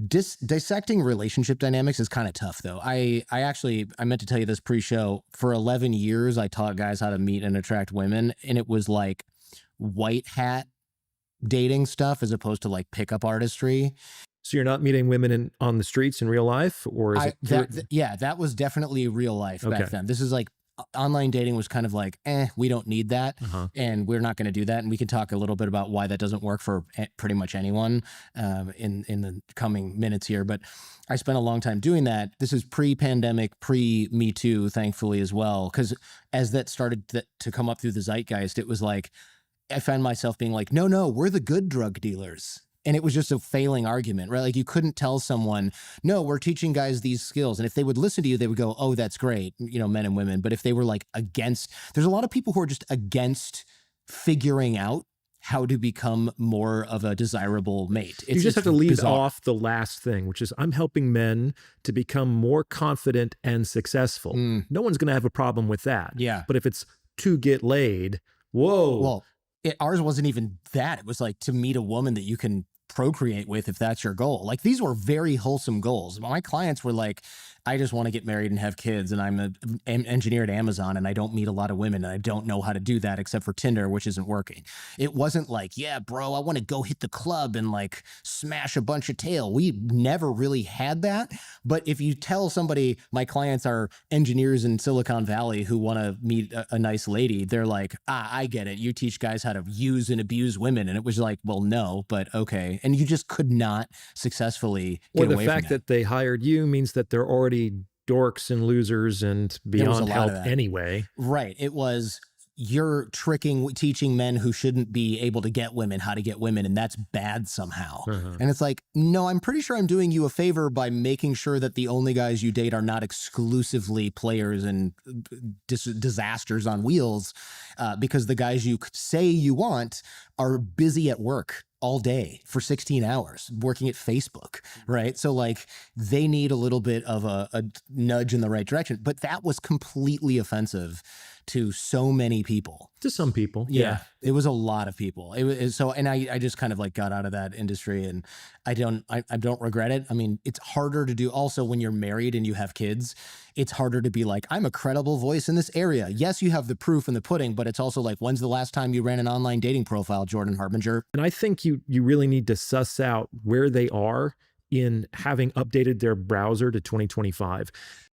Dissecting relationship dynamics is kind of tough though. I meant to tell you this pre-show. For 11 years, I taught guys how to meet and attract women, and it was like white hat dating stuff as opposed to like pickup artistry. So you're not meeting women on the streets in real life, or is Yeah, that was definitely real life Okay. back then. This is like online dating was kind of like, we don't need that, and we're not going to do that. And we can talk a little bit about why that doesn't work for pretty much anyone in the coming minutes here. But I spent a long time doing that. This is pre-pandemic, pre-Me Too, thankfully as well, because as that started to come up through the zeitgeist, it was like I found myself being like, no, we're the good drug dealers. And it was just a failing argument, right? Like you couldn't tell someone, no, we're teaching guys these skills. And if they would listen to you, they would go, oh, that's great, men and women. But if they were like against, there's a lot of people who are just against figuring out how to become more of a desirable mate. You just have to leave off the last thing, which is I'm helping men to become more confident and successful. No one's going to have a problem with that. Yeah. But if it's to get laid, whoa. Well, ours wasn't even that. It was like to meet a woman that you can procreate with if that's your goal. Like these were very wholesome goals. My clients were like, I just want to get married and have kids, and I'm an engineer at Amazon, and I don't meet a lot of women, and I don't know how to do that except for Tinder, which isn't working. It wasn't like, yeah, bro, I want to go hit the club and like smash a bunch of tail. We never really had that. But if you tell somebody my clients are engineers in Silicon Valley who want to meet a nice lady, they're like, I get it. You teach guys how to use and abuse women. And it was like, well, no, but okay. And you just could not successfully get away from that. Or the fact that they hired you means that they're already dorks and losers and beyond help anyway. Right. It was, you're teaching men who shouldn't be able to get women how to get women, and that's bad somehow. And it's like, no, I'm pretty sure I'm doing you a favor by making sure that the only guys you date are not exclusively players and disasters on wheels, because the guys you say you want are busy at work all day for 16 hours working at Facebook, right? So like they need a little bit of a nudge in the right direction, but that was completely offensive to so many people. To some people. Yeah. It was a lot of people. It was so, and I just kind of like got out of that industry, and I don't regret it. I mean, it's harder to do also when you're married and you have kids. It's harder to be like, I'm a credible voice in this area. Yes, you have the proof in the pudding, but it's also like, when's the last time you ran an online dating profile, Jordan Harbinger? And I think you really need to suss out where they are in having updated their browser to 2025.